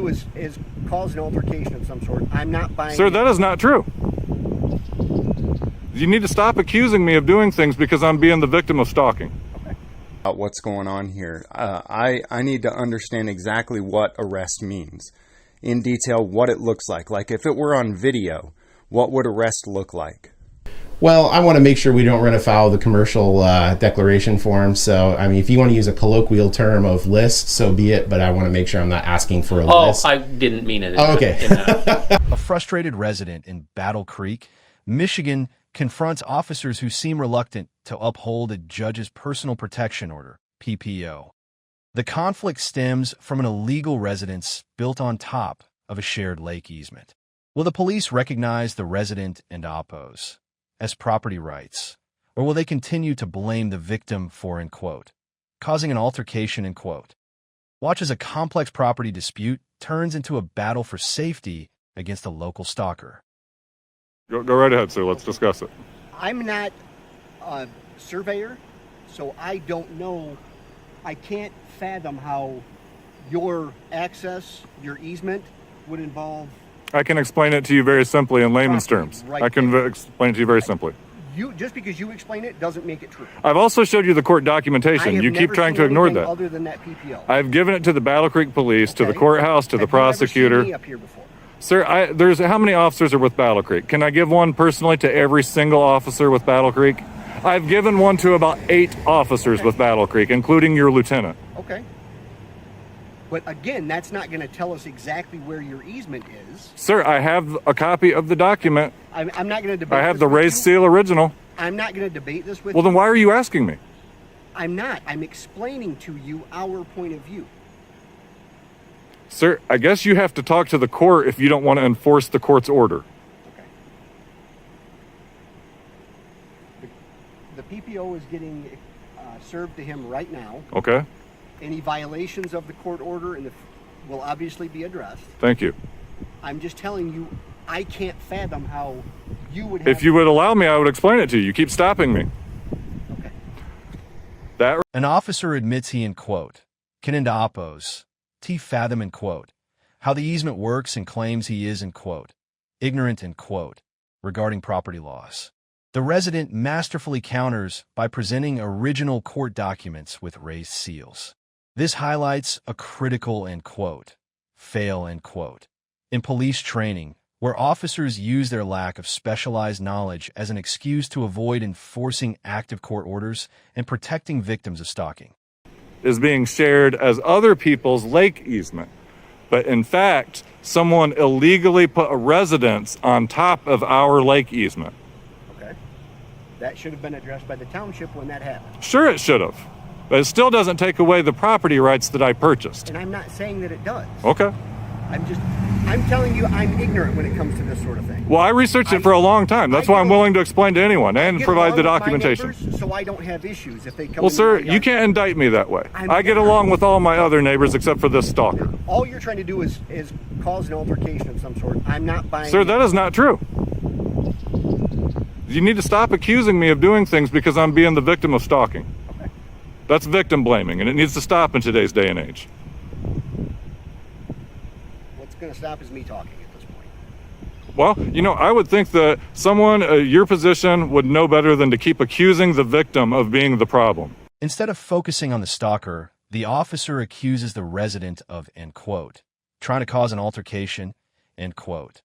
do is cause an altercation of some sort. I'm not buying. Sir, that is not true. You need to stop accusing me of doing things because I'm being the victim of stalking. What's going on here? I need to understand exactly what arrest means. In detail, what it looks like. Like if it were on video, what would arrest look like? Well, I want to make sure we don't run afoul of the commercial declaration form. So, I mean, if you want to use a colloquial term of list, so be it. But I want to make sure I'm not asking for a list. Oh, I didn't mean it. Okay. A frustrated resident in Battle Creek, Michigan, confronts officers who seem reluctant to uphold a judge's personal protection order, PPO. The conflict stems from an illegal residence built on top of a shared lake easement. Will the police recognize the resident and oppose as property rights, or will they continue to blame the victim for, in quote, causing an altercation, in quote? Watch as a complex property dispute turns into a battle for safety against a local stalker. Go right ahead, sir. Let's discuss it. I'm not a surveyor, so I don't know. I can't fathom how your access, your easement, would involve. I can explain it to you very simply in layman's terms. Right I can explain it to you very simply. Just because you explain it doesn't make it true. I've also showed you the court documentation. You keep trying to ignore that. Other than that PPO. I've given it to the Battle Creek Police, to the courthouse, to the prosecutor. Have you ever seen me up here before? Sir, there's how many officers are with Battle Creek? Can I give one personally to every single officer with Battle Creek? I've given one to about 8 officers with Battle Creek, including your lieutenant. Okay. But again, that's not going to tell us exactly where your easement is. Sir, I have a copy of the document. I'm not going to debate. I have the raised seal original. I'm not going to debate this with you. Well, then why are you asking me? I'm not. I'm explaining to you our point of view. Sir, I guess you have to talk to the court if you don't want to enforce the court's order. Okay. The PPO is getting served to him right now. Okay. Any violations of the court order will obviously be addressed. Thank you. I'm just telling you, I can't fathom how you would have... If you would allow me, I would explain it to you. You keep stopping me. Okay. An officer admits he, in quote, can into oppose, fathom, in quote, how the easement works and claims he is, in quote, ignorant, in quote, regarding property laws. The resident masterfully counters by presenting original court documents with raised seals. This highlights a critical, end quote, fail, end quote, in police training, where officers use their lack of specialized knowledge as an excuse to avoid enforcing active court orders and protecting victims of stalking. Is being shared as other people's lake easement. But in fact, someone illegally put a residence on top of our lake easement. Okay. That should have been addressed by the township when that happened. Sure it should have. But it still doesn't take away the property rights that I purchased. And I'm not saying that it does. Okay. I'm telling you I'm ignorant when it comes to this sort of thing. Well, I researched it for a long time. That's why I'm willing to explain to anyone and provide the documentation. Neighbors, so I don't have issues if they come. Well, sir, you can't indict me that way. I get along with all my other neighbors except for this stalker. All you're trying to do is cause an altercation of some sort. I'm not buying. Sir, that is not true. You need to stop accusing me of doing things because I'm being the victim of stalking. Okay. That's victim blaming, and it needs to stop in today's day and age. What's going to stop is me talking at this point. Well, you know, I would think that someone your position would know better than to keep accusing the victim of being the problem. Instead of focusing on the stalker, the officer accuses the resident of, end quote, trying to cause an altercation, end quote.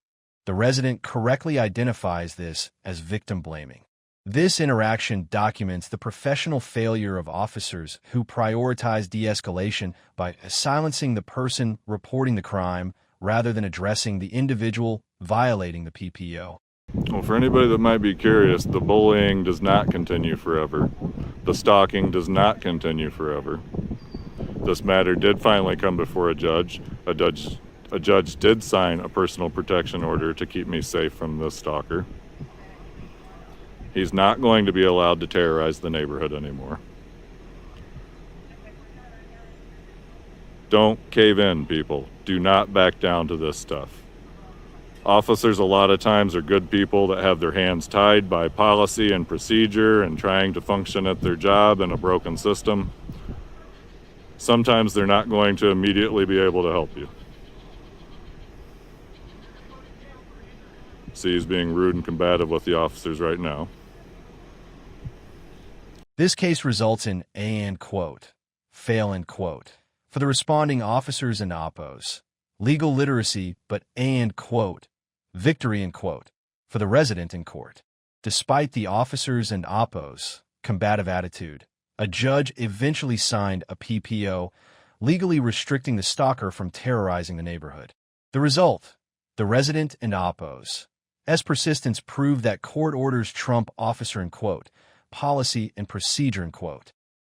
The resident correctly identifies this as victim blaming. This interaction documents the professional failure of officers who prioritize de-escalation by silencing the person reporting the crime rather than addressing the individual violating the PPO. Well, for anybody that might be curious, the bullying does not continue forever. The stalking does not continue forever. This matter did finally come before a judge. A judge did sign a personal protection order to keep me safe from this stalker. He's not going to be allowed to terrorize the neighborhood anymore. Don't cave in, people. Do not back down to this stuff. Officers a lot of times are good people that have their hands tied by policy and procedure and trying to function at their job in a broken system. Sometimes they're not going to immediately be able to help you. See, he's being rude and combative with the officers right now. This case results in fail for the responding officers and oppos. Legal literacy, but victory for the resident in court. Despite the officers and oppos' combative attitude, a judge eventually signed a PPO, legally restricting the stalker from terrorizing the neighborhood. The result, the resident and oppos' persistence proved that court orders trump officer policy and procedure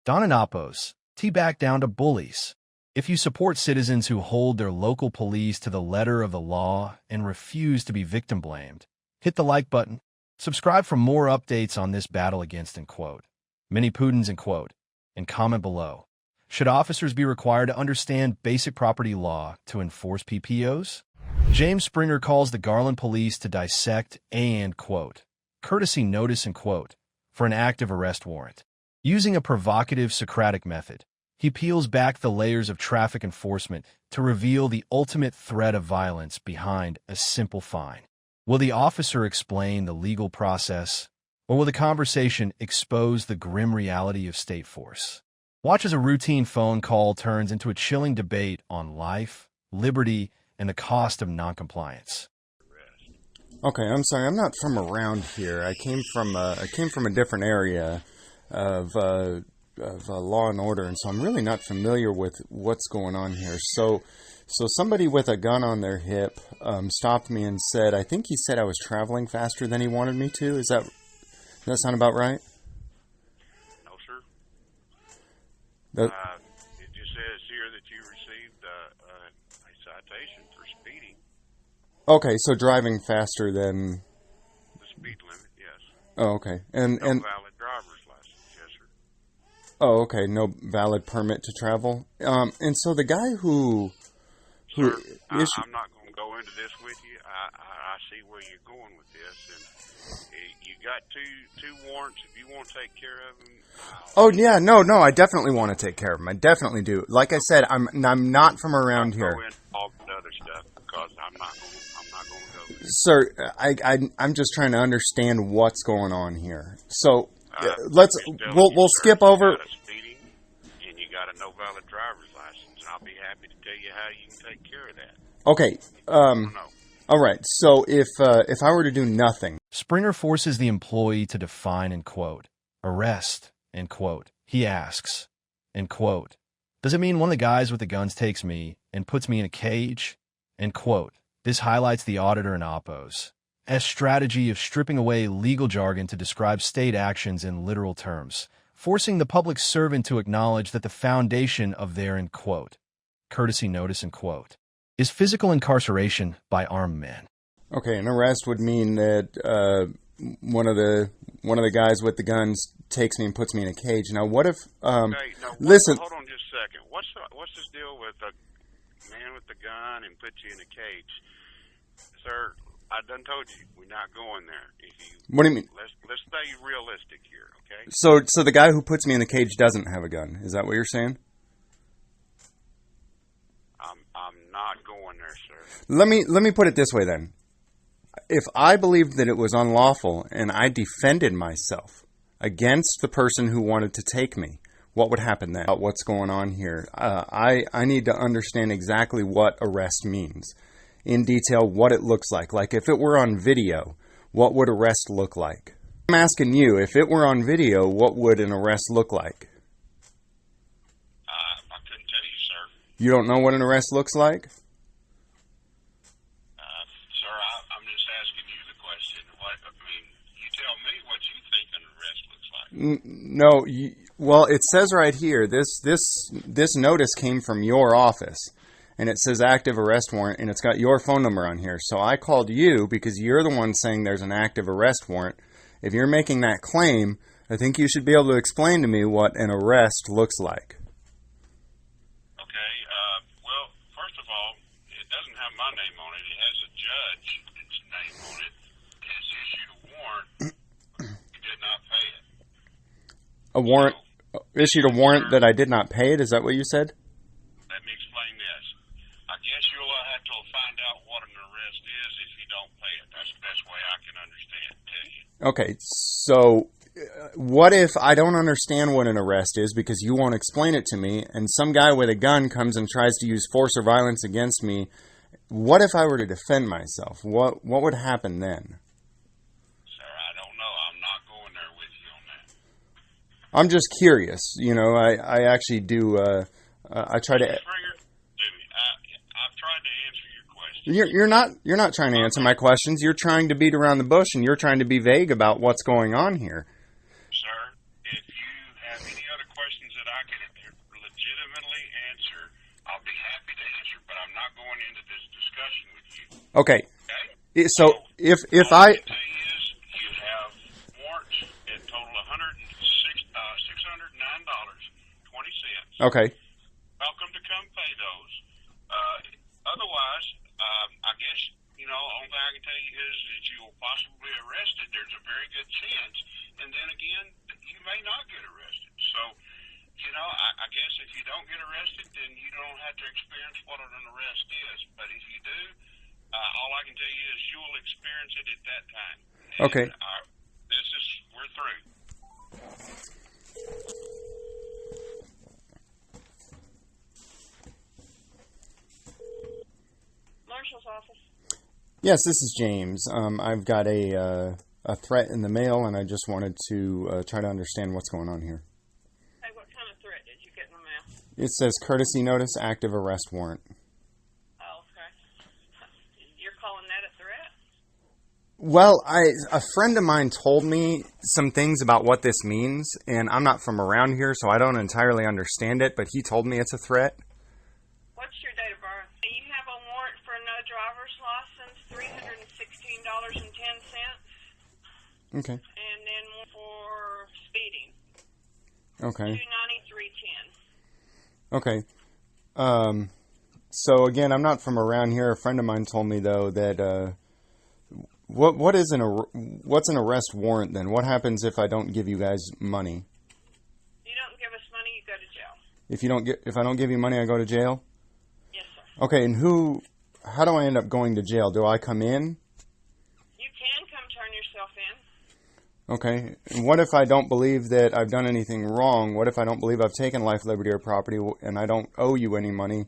Don and oppos, back down to bullies. If you support citizens who hold their local police to the letter of the law and refuse to be victim blamed, hit the like button. Subscribe for more updates on this battle against Mini-Putins and comment below. Should officers be required to understand basic property law to enforce PPOs? James Springer calls the Garland police to dissect courtesy notice for an active arrest warrant. Using a provocative Socratic method, he peels back the layers of traffic enforcement to reveal the ultimate threat of violence behind a simple fine. Will the officer explain the legal process, or will the conversation expose the grim reality of state force? Watch as a routine phone call turns into a chilling debate on life, liberty, and the cost of noncompliance. Okay, I'm sorry. I'm not from around here. I came from a different area of law and order, and so I'm really not familiar with what's going on here. So somebody with a gun on their hip stopped me and said, I think he said I was traveling faster than he wanted me to. Does that sound about right? No, sir. That, It just says here that you received a citation for speeding. okay, so driving faster than The speed limit, yes. Oh, okay. And No valid driver's license, yes, sir. oh, okay, no valid permit to travel. And so the guy who Sir, issued I'm not going to go into this with you. I see where you're going with this, and you got two warrants. If you want to take care of them, Oh yeah, no, I definitely want to take care of him. I definitely do. Like I said, I'm not from around here. Go into all the other stuff because I'm not going to go there. Sir, I'm just trying to understand what's going on here. So we'll Sir, skip over. You got a speeding, and you got a no valid driver's license, and I'll be happy to tell you how you can take care of that. Okay. No. All right. So if I were to do nothing, Springer forces the employee to define arrest, He asks, does it mean one of the guys with the guns takes me and puts me in a cage? This highlights the auditor and oppos' strategy of stripping away legal jargon to describe state actions in literal terms, forcing the public servant to acknowledge that the foundation of their courtesy notice is physical incarceration by armed men. okay, an arrest would mean that one of the guys with the guns takes me and puts me in a cage. Now, what if Okay, now, listen? Hold on just a second. What's this deal with a man with the gun and puts you in a cage? Sir, I done told you, we're not going there. What do you mean? Let's stay realistic here, okay? So the guy who puts me in the cage doesn't have a gun. Is that what you're saying? I'm not going there, sir. Let me put it this way then. If I believed that it was unlawful and I defended myself against the person who wanted to take me, what would happen then? What's going on here? I need to understand exactly what arrest means. In detail, what it looks like. Like if it were on video, what would arrest look like? I'm asking you, if it were on video, what would an arrest look like? I couldn't tell you, sir. You don't know what an arrest looks like? Sir, I'm just asking you the question. You tell me what you think an arrest looks like. No, well, it says right here, this notice came from your office, and it says active arrest warrant, and it's got your phone number on here. So I called you because you're the one saying there's an active arrest warrant. If you're making that claim, I think you should be able to explain to me what an arrest looks like. Okay, well, first of all, it doesn't have my name on it. It has a judge's name on it. It's issued a warrant. You did not pay it. A warrant, issued a warrant that I did not pay it? Is that what you said? Let me explain this. I guess you'll have to find out what an arrest is if you don't pay it. That's the best way I can understand. Tell you. Okay, so what if I don't understand what an arrest is because you won't explain it to me, and some guy with a gun comes and tries to use force or violence against me? What if I were to defend myself? What would happen then? Sir, I don't know. I'm not going there with you on that. I'm just curious. You know, I actually do. I try to. Springer, I've tried to answer your question. You're not trying to answer my questions. You're trying to beat around the bush, and you're trying to be vague about what's going on here. Sir, if you have any other questions that I can legitimately answer, I'll be happy to answer, but I'm not going into this discussion with you. Okay. Okay? So if All I I can tell you is you have warrants that total $609.20. okay. Welcome to come pay those. Otherwise, I guess, only thing I can tell you is that you will possibly be arrested. There's a very good chance. And then again, you may not get arrested. So, I guess if you don't get arrested, then you don't have to experience what an arrest is. But if you do, all I can tell you is you will experience it at that time. And, Okay. We're through. Marshal's office. Yes, this is James. I've got a threat in the mail, and I just wanted to try to understand what's going on here. Hey, what kind of threat did you get in the mail? It says courtesy notice, active arrest warrant. Oh, okay. You're calling that a threat? Well, a friend of mine told me some things about what this means, and I'm not from around here, so I don't entirely understand it, but he told me it's a threat. What's your date of birth? You have a warrant for no driver's license, $316.10, Okay. and then one for speeding, Okay. $293.10. Okay. So again, I'm not from around here. A friend of mine told me though that what's an arrest warrant then? What happens if I don't give you guys money? You don't give us money, you go to jail. If I don't give you money, I go to jail? Yes, sir. Okay, and how do I end up going to jail? Do I come in? You can come turn yourself in. Okay. And what if I don't believe that I've done anything wrong? What if I don't believe I've taken life, liberty, or property, and I don't owe you any money?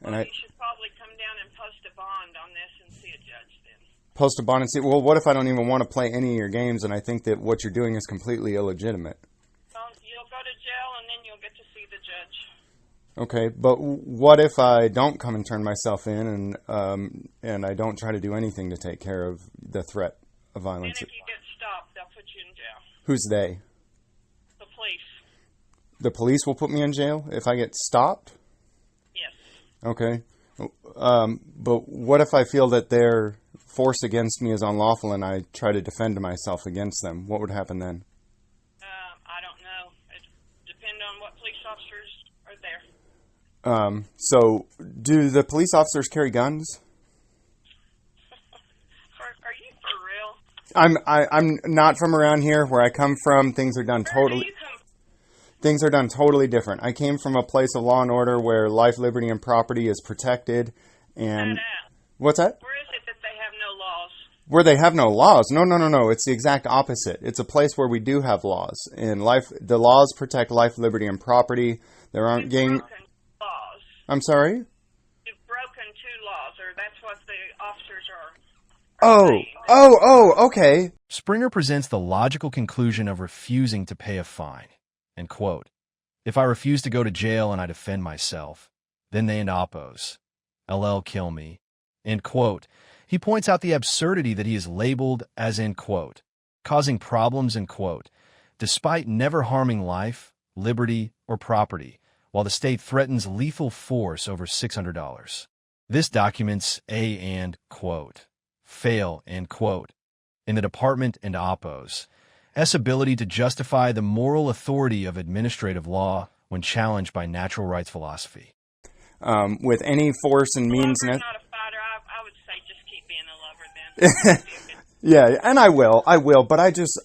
And You should probably come down and post a bond on this and see a judge then. post a bond and say, well, what if I don't even want to play any of your games and I think that what you're doing is completely illegitimate? Well, you'll go to jail and then you'll get to see the judge. Okay, but what if I don't come and turn myself in and I don't try to do anything to take care of the threat of And violence? if you get stopped, they'll put you in jail. Who's they? The police. The police will put me in jail if I get stopped? Yes. Okay. But what if I feel that their force against me is unlawful and I try to defend myself against them? What would happen then? I don't know. It depends on what police officers are there. So do the police officers carry guns? Are you for real? I'm not from around here. Where I come from, things are done totally different. I came from a place of law and order where life, liberty, and property is protected. And what's that? Where is it that they have no laws? Where they have no laws? No. It's the exact opposite. It's a place where we do have laws, and the laws protect life, liberty, and property. There aren't gang. Broken laws. I'm sorry. You've broken 2 laws, or that's what the officers are. Okay. Springer presents the logical conclusion of refusing to pay a fine. And quote, if I refuse to go to jail and I defend myself, then they and oppose. LL kill me. End quote. He points out the absurdity that he is labeled as, end quote, causing problems, end quote, despite never harming life, liberty, or property, while the state threatens lethal force over $600. This documents a, and quote, fail, end quote, in the department and oppose. S ability to justify the moral authority of administrative law when challenged by natural rights philosophy. With any force and means. Not a fighter. I would say just keep being a lover then. Yeah, and I will, but I just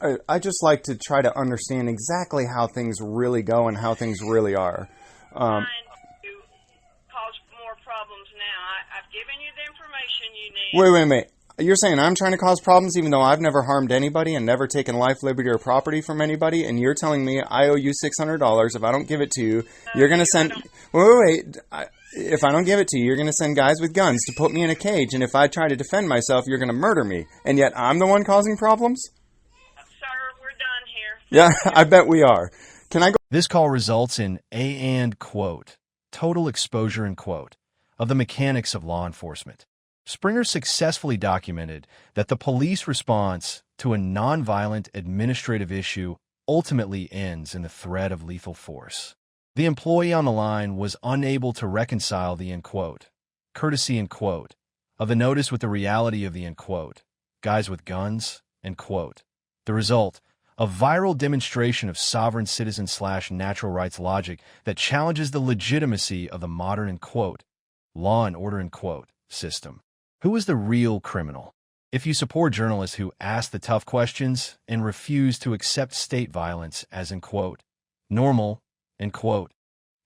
like to try to understand exactly how things really go and how things really are. Trying to cause more problems now. I've given you the information. information you need. Wait a minute. You're saying I'm trying to cause problems even though I've never harmed anybody and never taken life, liberty, or property from anybody, and you're telling me I owe you $600. If I don't give it to you, you're going to send... Wait. If I don't give it to you, you're going to send guys with guns to put me in a cage, and if I try to defend myself, you're going to murder me. And yet I'm the one causing problems? Sir, we're done here. Yeah, I bet we are. Can I go... This call results in quote, total exposure, end quote, of the mechanics of law enforcement. Springer successfully documented that the police response to a nonviolent administrative issue ultimately ends in the threat of lethal force. The employee on the line was unable to reconcile the end quote, courtesy end quote, of the notice with the reality of the end quote, guys with guns, end quote. The result, a viral demonstration of sovereign citizen / natural rights logic that challenges the legitimacy of the modern end quote, law and order end quote, system. Who is the real criminal? If you support journalists who ask the tough questions and refuse to accept state violence as in quote, normal, end quote,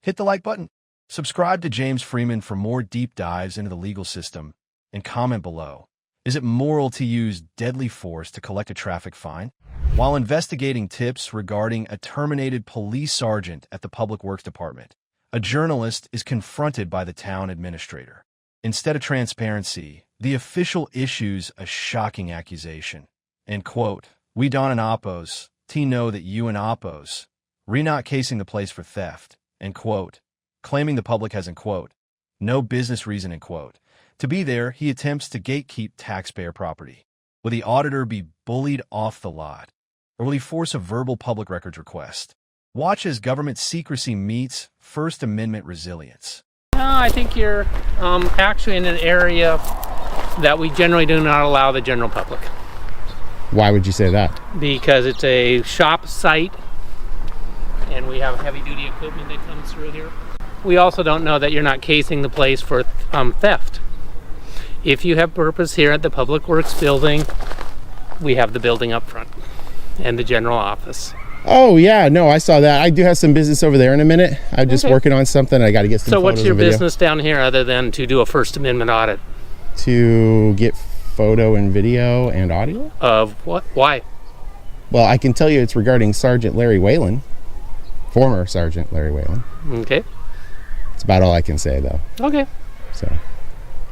hit the like button. Subscribe to James Freeman for more deep dives into the legal system, and comment below. Is it moral to use deadly force to collect a traffic fine? While investigating tips regarding a terminated police sergeant at the Public Works Department, a journalist is confronted by the town administrator. Instead of transparency, the official issues a shocking accusation. End quote. We don and oppos, T know that you and oppos. Re not casing the place for theft. End quote. Claiming the public has, end quote, no business reason, end quote. To be there, he attempts to gatekeep taxpayer property. Will the auditor be bullied off the lot? Or will he force a verbal public records request? Watch as government secrecy meets First Amendment resilience. I think you're actually in an area that we generally do not allow the general public. Why would you say that? Because it's a shop site and we have heavy duty equipment that comes through here. We also don't know that you're not casing the place for theft. If you have purpose here at the Public Works building, we have the building up front and the general office. Oh, yeah. No, I saw that. I do have some business over there in a minute. I'm just working on something. I got to get some So photos what's your and video. business down here other than to do a First Amendment audit? To get photo and video and audio? Of what? Why? Well, I can tell you it's regarding Sergeant Larry Whalen. Former Sergeant Larry Whalen. Okay. That's about all I can say, though. Okay. So,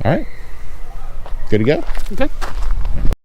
all right. Good to go? Okay.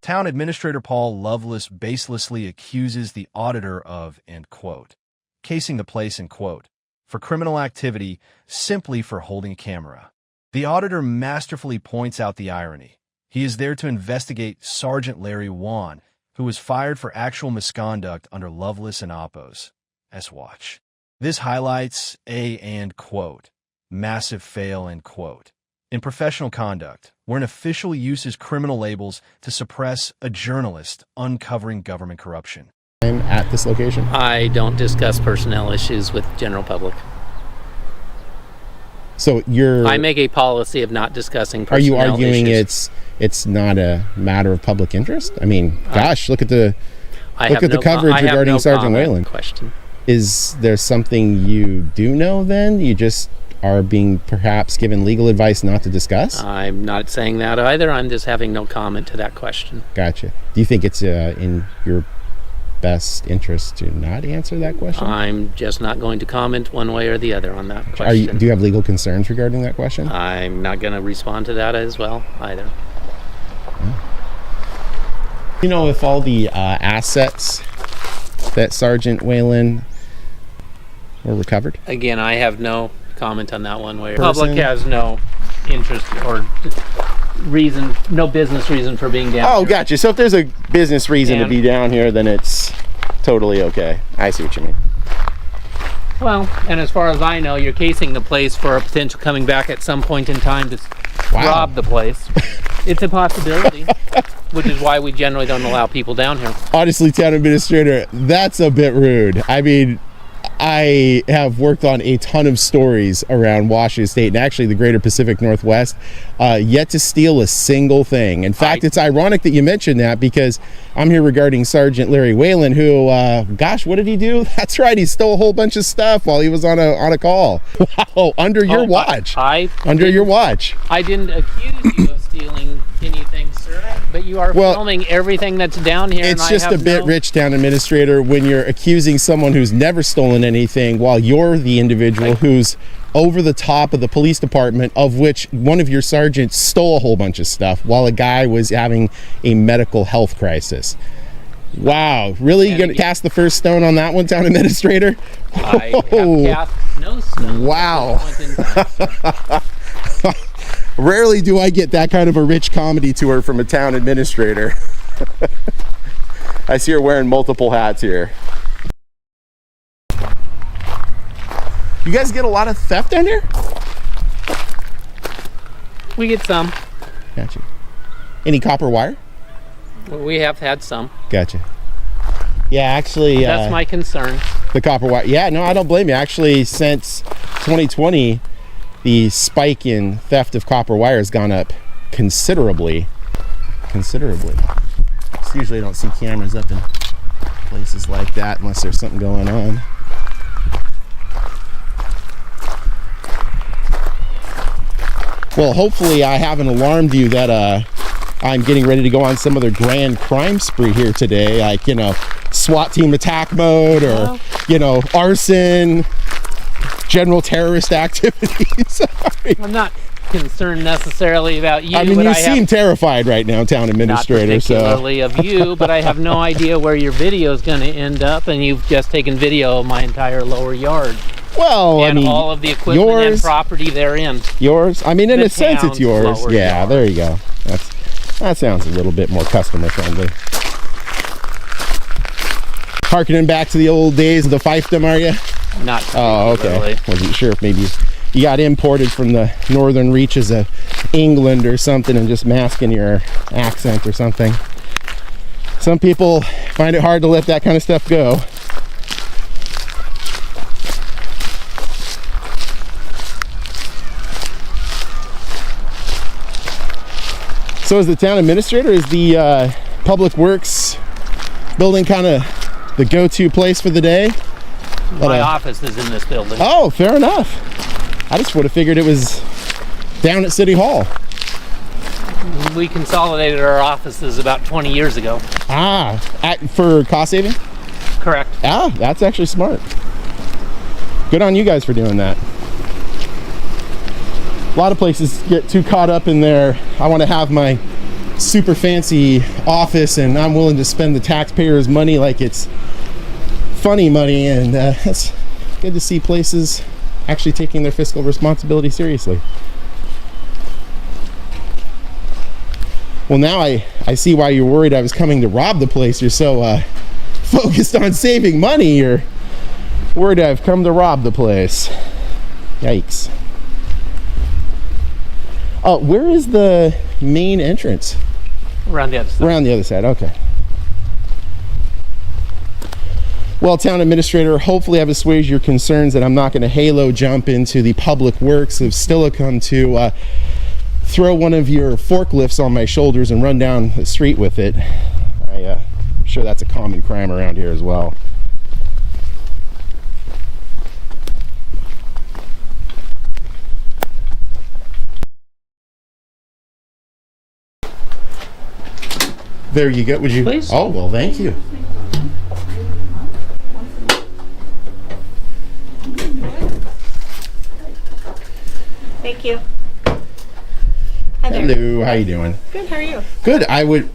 Town Administrator Paul Lovelace baselessly accuses the auditor of, end quote, casing the place, end quote, for criminal activity simply for holding a camera. The auditor masterfully points out the irony. He is there to investigate Sergeant Larry Wan, who was fired for actual misconduct under Lovelace and Oppos. S-Watch. This highlights a, end quote, massive fail, end quote, in professional conduct, where an official uses criminal labels to suppress a journalist uncovering government corruption. I'm at this location. I don't discuss personnel issues with general public. So you're... I make a policy of not discussing Are you personnel arguing issues. it's not a matter of public interest? I mean, gosh, look at the Look at the coverage regarding Sergeant Whalen. Question. Is there something you do know then? You just are being perhaps given legal advice not to discuss? I'm not saying that either. I'm just having no comment to that question. Gotcha. Do you think it's in your best interest to not answer that question? I'm just not going to comment one way or the other on that question. Do you have legal concerns regarding that question? I'm not going to respond to that as well either. You know, if all the assets that Sergeant Whalen were recovered? Again, I have no comment on that one way. Person? Public has no interest or reason, no business reason for being down Oh, here. gotcha. So if there's a business reason to be down here, then it's totally okay. I see what you mean. Well, and as far as I know, you're casing the place for a potential coming back at some point in time to rob the place. It's a possibility, which is why we generally don't allow people down here. Honestly, Town Administrator, that's a bit rude. I mean, I have worked on a ton of stories around Washington State and actually the greater Pacific Northwest, yet to steal a single thing. In fact, it's ironic that you mentioned that because I'm here regarding Sergeant Larry Whalen, who, gosh, what did he do? That's right, he stole a whole bunch of stuff while he was on a call. Wow, under your watch. Under your watch. I didn't accuse you of stealing concealing anything, sir. But you are Well, filming everything that's down here. It's and just I a have bit rich, town administrator, when you're accusing someone who's never stolen anything while you're the individual who's over the top of the police department, of which one of your sergeants stole a whole bunch of stuff while a guy was having a medical health crisis. Wow, really? You gonna cast the first stone on that one, town administrator? I have cast no stone. Wow. At this point in time, sir. Rarely do I get that kind of a rich comedy tour from a town administrator. I see her wearing multiple hats here. You guys get a lot of theft down here? We get some. Gotcha. Any copper wire? We have had some. Gotcha. Yeah, actually, That's my concern. the copper wire. Yeah, no, I don't blame you. Actually, since 2020, the spike in theft of copper wire has gone up considerably. Considerably. So usually I don't see cameras up in places like that unless there's something going on. Well, hopefully I haven't alarmed you that I'm getting ready to go on some other grand crime spree here today, like, you know, SWAT team attack mode, or, you know, arson, general terrorist activities. I'm not concerned necessarily about you. I mean, but you seem terrified right now, town administrator. Not particularly of you, but I have no idea where your video is going to end up, and you've just taken video of my entire lower yard. Well, And I mean, all of the equipment and yours, property therein. yours. I mean, in The a sense, it's town's yours. lower Yeah, yard. there you go. That sounds a little bit more customer friendly. Harkening back to the old days of the fiefdom, are you? Not Oh, okay. particularly. Wasn't sure if maybe you got imported from the northern reaches of England or something and just masking your accent or something. Some people find it hard to let that kind of stuff go. So as the town administrator, is the Public Works building kind of the go-to place for the day? My office is in this building. Oh, fair enough. I just would have figured it was down at City Hall. We consolidated our offices about 20 years ago. For cost saving? Correct. That's actually smart. Good on you guys for doing that. A lot of places get too caught up in their, I want to have my super fancy office and I'm willing to spend the taxpayers' money like it's funny money, and it's good to see places actually taking their fiscal responsibility seriously. Well, now I see why you're worried I was coming to rob the place. You're so focused on saving money, you're worried I've come to rob the place. Yikes. Oh, where is the main entrance? Around the other side. Around the other side, okay. Well, town administrator, hopefully I've assuaged your concerns that I'm not going to halo jump into the Public Works of Stillicum to throw one of your forklifts on my shoulders and run down the street with it. I'm sure that's a common crime around here as well. There you go. Would you? Please. Oh, well, thank you. Thank you. Hi there. Hello, how you doing? Good, how are you? Good.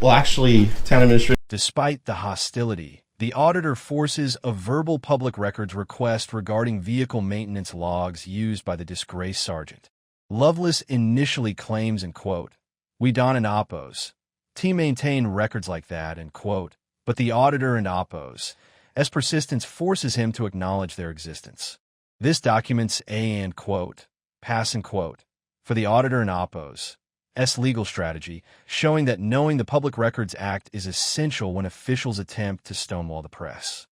Well, actually, town administrator. Despite the hostility, the auditor forces a verbal public records request regarding vehicle maintenance logs used by the disgraced sergeant. Loveless initially claims, and quote, "We don and oppose. Team maintain records like that," and quote, but the auditor and oppose, as persistence forces him to acknowledge their existence. This documents a, and quote, pass and quote, for the auditor and oppose, legal strategy, showing that knowing the Public Records Act is essential when officials attempt to stonewall the press.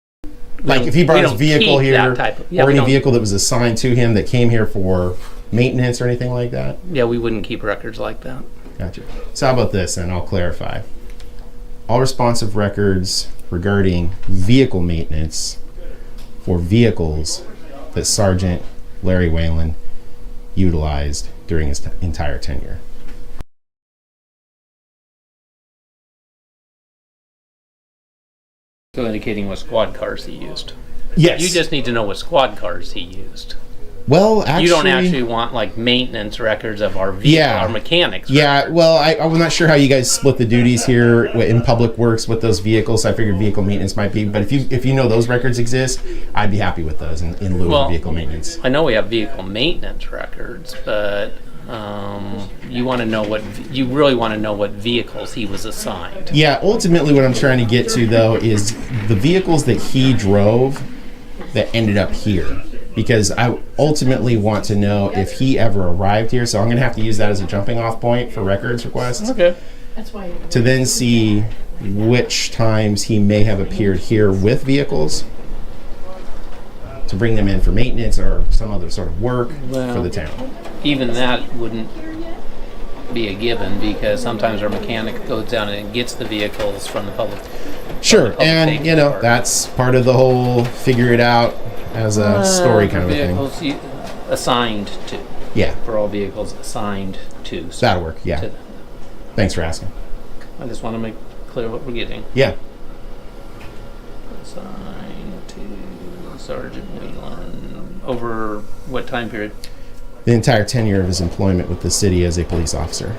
Like if he brought his vehicle here, or any don't- vehicle that was assigned to him that came here for maintenance or anything like that? Yeah, we wouldn't keep records like that. Gotcha. So how about this, and I'll clarify. All responsive records regarding vehicle maintenance for vehicles that Sergeant Larry Whalen utilized during his entire tenure. So indicating what squad cars he used. Yes. You just need to know what squad cars he used. Well, actually, You don't actually want like maintenance records of our vehicle, our mechanics. Yeah, records. well, I was not sure how you guys split the duties here in public works with those vehicles. So I figured vehicle maintenance might be, but if you know those records exist, I'd be happy with those in lieu of vehicle maintenance. I know we have vehicle maintenance records, but you want to know you really want to know what vehicles he was assigned. Yeah, ultimately, what I'm trying to get to though is the vehicles that he drove that ended up here. Because I ultimately want to know if he ever arrived here. So I'm going to have to use that as a jumping off point for records requests. Okay. To then see which times he may have appeared here with vehicles to bring them in for maintenance or some other sort of work for the town. Even that wouldn't be a given because sometimes our mechanic goes down and gets the vehicles from the public. Sure, and you know, that's part of the whole figure it out as a story kind of a thing. Vehicles assigned to. Yeah. For all vehicles assigned to. That'll work, yeah. Thanks for asking. I just want to make clear what we're getting. Yeah. Assigned to Sergeant Whelan. Over what time period? The entire tenure of his employment with the city as a police officer.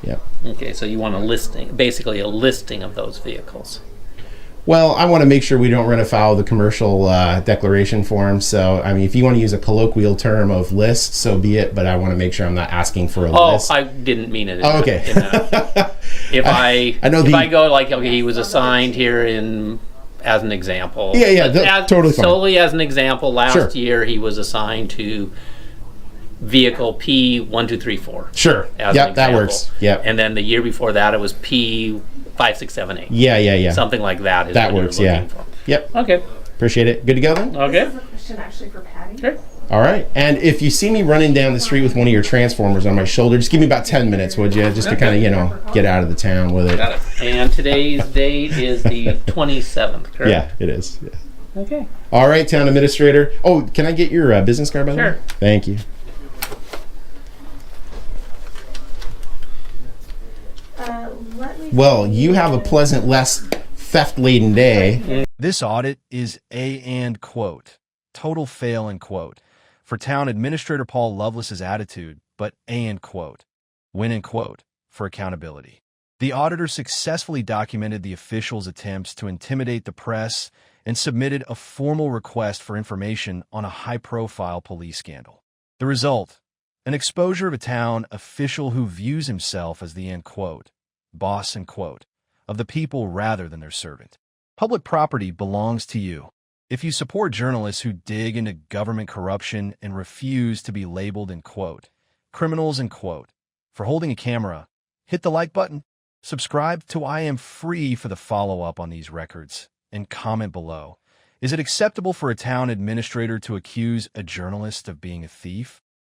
Yep. Okay, so you want a listing, basically a listing of those vehicles. Well, I want to make sure we don't run afoul of the commercial declaration form. So, I mean, if you want to use a colloquial term of list, so be it. But I want to make sure I'm not asking for a list. Oh, I didn't mean it. Okay. If I go like, okay, he was assigned here as an example. Yeah, totally fine. Solely as an example, last year he was assigned to vehicle P1234. Sure. Yep, that works. Yep. And then the year before that, it was P5678. Yeah. Something like that. That works. Yeah. For. Yep. Okay. Appreciate it. Good to go then. Okay. This is a question actually for Patty. Sure. All right. And if you see me running down the street with one of your transformers on my shoulder, just give me about 10 minutes, would you? Just to kind of, get out of the town with it. Got it. And today's date is the 27th, correct? Yeah, it is. Yeah. Okay. All right, town administrator. Oh, can I get your business card, by the way? Sure. Thank you. Well, you have a pleasant, less theft-laden day. This audit is a and quote, total fail and quote, for town administrator Paul Lovelace's attitude, but a and quote, win and quote, for accountability. The auditor successfully documented the officials' attempts to intimidate the press and submitted a formal request for information on a high-profile police scandal. The result, an exposure of a town official who views himself as the end quote, boss and quote, of the people rather than their servant. Public property belongs to you. If you support journalists who dig into government corruption and refuse to be labeled in quote, criminals in quote, for holding a camera, hit the like button, subscribe to I Am Free for the follow-up on these records, and comment below. Is it acceptable for a town administrator to accuse a journalist of being a thief?